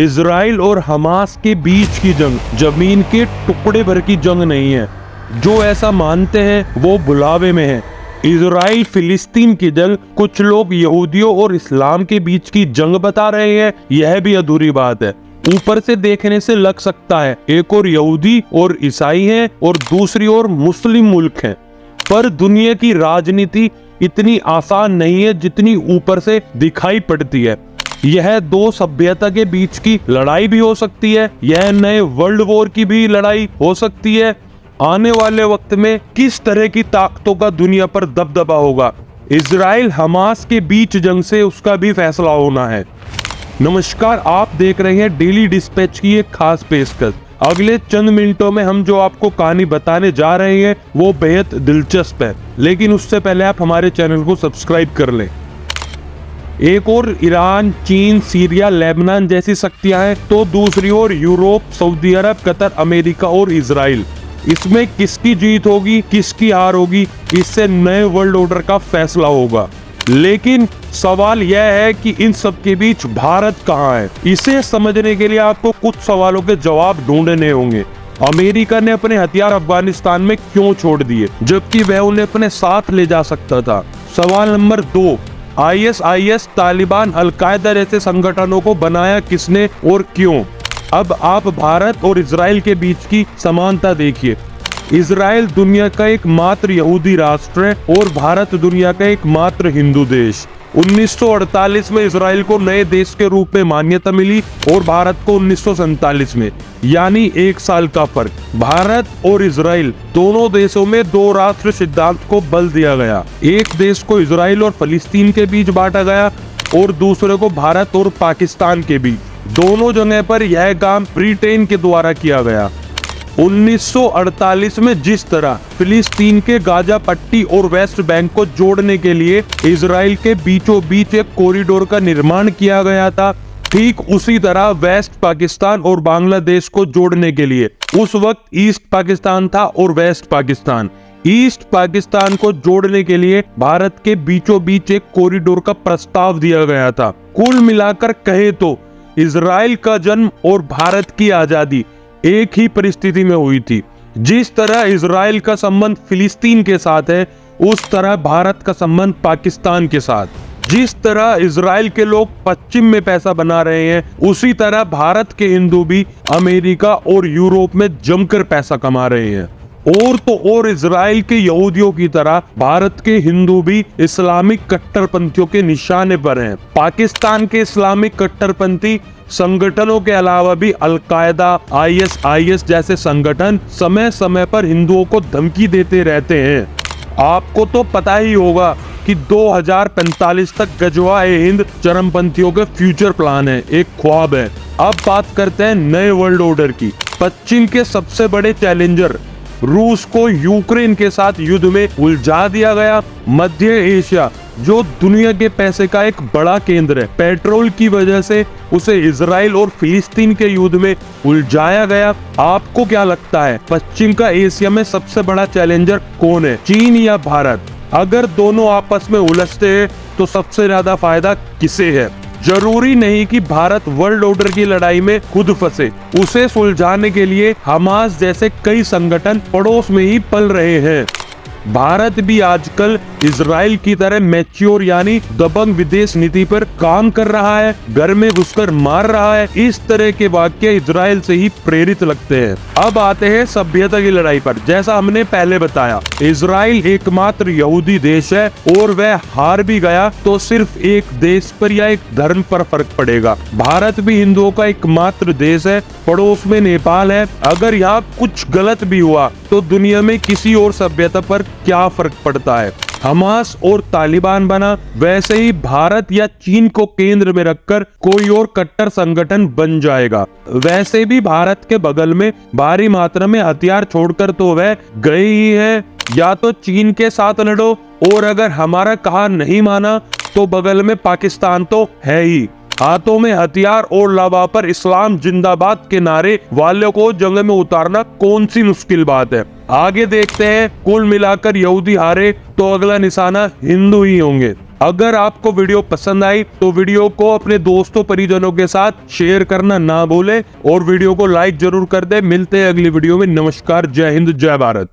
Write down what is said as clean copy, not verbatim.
Israel और Hamas के बीच की जंग जमीन के टुकड़े भर की जंग नहीं है। जो ऐसा मानते हैं वो बुलावे में है। इजराइल फिलिस्तीन की जंग कुछ लोग यहूदियों और इस्लाम के बीच की जंग बता रहे हैं। यह भी अधूरी बात है। ऊपर से देखने से लग सकता है एक और यहूदी और ईसाई हैं और दूसरी ओर मुस्लिम मुल्क हैं, पर दुनिया की राजनीति इतनी आसान नहीं है जितनी ऊपर से दिखाई पड़ती है। यह दो सभ्यता के बीच की लड़ाई भी हो सकती है, यह नए वर्ल्ड वॉर की भी लड़ाई हो सकती है। आने वाले वक्त में किस तरह की ताकतों का दुनिया पर दबदबा होगा, इजराइल हमास के बीच जंग से उसका भी फैसला होना है। नमस्कार, आप देख रहे हैं डेली डिस्पैच की एक खास पेशकश। अगले चंद मिनटों में हम जो आपको कहानी बताने जा रहे हैं वो बेहद दिलचस्प है, लेकिन उससे पहले आप हमारे चैनल को सब्सक्राइब कर लें। एक और ईरान, चीन, सीरिया, लेबनान जैसी शक्तियां हैं, तो दूसरी ओर यूरोप, सऊदी अरब, कतर, अमेरिका और इजराइल। इसमें किसकी जीत होगी, किसकी हार होगी, इससे नए वर्ल्ड ऑर्डर का फैसला होगा। लेकिन सवाल यह है कि इन सब के बीच भारत कहाँ है। इसे समझने के लिए आपको कुछ सवालों के जवाब ढूंढने होंगे। अमेरिका ने अपने हथियार अफगानिस्तान में क्यों छोड़ दिए जबकि वह उन्हें अपने साथ ले जा सकता था। सवाल नंबर 2, ISIS, तालिबान, अलकायदा जैसे संगठनों को बनाया किसने और क्यों। अब आप भारत और इजराइल के बीच की समानता देखिए। इजराइल दुनिया का एकमात्र यहूदी राष्ट्र है और भारत दुनिया का एकमात्र हिंदू देश। 1948 में इजराइल को नए देश के रूप में मान्यता मिली और भारत को 1947 में, यानी 1 साल का फर्क। भारत और इजराइल दोनों देशों में दो राष्ट्र सिद्धांत को बल दिया गया। एक देश को इजराइल और फलस्तीन के बीच बांटा गया और दूसरे को भारत और पाकिस्तान के बीच। दोनों जगह पर यह काम ब्रिटेन के द्वारा किया गया। 1948 में जिस तरह फिलिस्तीन के गाजा पट्टी और वेस्ट बैंक को जोड़ने के लिए इजराइल के बीचों बीच एक कॉरिडोर का निर्माण किया गया था, ठीक उसी तरह वेस्ट पाकिस्तान और बांग्लादेश को जोड़ने के लिए उस वक्त ईस्ट पाकिस्तान था और वेस्ट पाकिस्तान। ईस्ट पाकिस्तान को जोड़ने के लिए भारत के बीचों बीच एक कॉरिडोर का प्रस्ताव दिया गया था। कुल मिलाकर कहे तो इजराइल का जन्म और भारत की आजादी एक ही परिस्थिति में हुई थी। जिस तरह इजराइल का संबंध फिलिस्तीन के साथ है, उस तरह भारत का संबंध पाकिस्तान के साथ। जिस तरह इजराइल के लोग पश्चिम में पैसा बना रहे हैं, उसी तरह भारत के हिंदू भी अमेरिका और यूरोप में जमकर पैसा कमा रहे हैं। और तो और इजराइल के यहूदियों की तरह भारत के हिंदू भी इस्लामिक कट्टरपंथियों के निशाने पर हैं। पाकिस्तान के इस्लामिक कट्टरपंथी संगठनों के अलावा भी अलकायदा, ISIS जैसे संगठन समय समय पर हिंदुओं को धमकी देते रहते हैं। आपको तो पता ही होगा कि 2045 तक गजवा ए हिंद चरमपंथियों के फ्यूचर प्लान है, एक ख्वाब है। अब बात करते हैं नए वर्ल्ड ऑर्डर की। पश्चिम के सबसे बड़े चैलेंजर रूस को यूक्रेन के साथ युद्ध में उलझा दिया गया। मध्य एशिया जो दुनिया के पैसे का एक बड़ा केंद्र है, पेट्रोल की वजह से उसे इजराइल और फिलिस्तीन के युद्ध में उलझाया गया। आपको क्या लगता है पश्चिम का एशिया में सबसे बड़ा चैलेंजर कौन है, चीन या भारत? अगर दोनों आपस में उलझते हैं तो सबसे ज्यादा फायदा किसे है? जरूरी नहीं कि भारत वर्ल्ड ऑर्डर की लड़ाई में खुद फंसे। उसे सुलझाने के लिए हमास जैसे कई संगठन पड़ोस में ही पल रहे हैं। भारत भी आजकल इजराइल की तरह मैच्योर यानी दबंग विदेश नीति पर काम कर रहा है, घर में घुसकर मार रहा है। इस तरह के वाक्य इजराइल से ही प्रेरित लगते हैं। अब आते हैं सभ्यता की लड़ाई पर। जैसा हमने पहले बताया, इजराइल एकमात्र यहूदी देश है और वह हार भी गया तो सिर्फ एक देश पर या एक धर्म पर फर्क पड़ेगा। भारत भी हिंदुओं का एकमात्र देश है, पड़ोस में नेपाल है। अगर यहाँ कुछ गलत भी हुआ तो दुनिया में किसी और सभ्यता पर क्या फर्क पड़ता है। हमास और तालिबान बना, वैसे ही भारत या चीन को केंद्र में रखकर कोई और कट्टर संगठन बन जाएगा। वैसे भी भारत के बगल में भारी मात्रा में हथियार छोड़कर तो वह गए ही है। या तो चीन के साथ लड़ो और अगर हमारा कहा नहीं माना तो बगल में पाकिस्तान तो है ही। हाथों में हथियार और लावा पर इस्लाम जिंदाबाद के नारे वालों को जंग में उतारना कौन सी मुश्किल बात है। आगे देखते हैं। कुल मिलाकर यहूदी हारे तो अगला निशाना हिंदू ही होंगे। अगर आपको वीडियो पसंद आई तो वीडियो को अपने दोस्तों परिजनों के साथ शेयर करना ना भूले और वीडियो को लाइक जरूर कर दे। मिलते हैं अगली वीडियो में। नमस्कार, जय हिंद, जय भारत।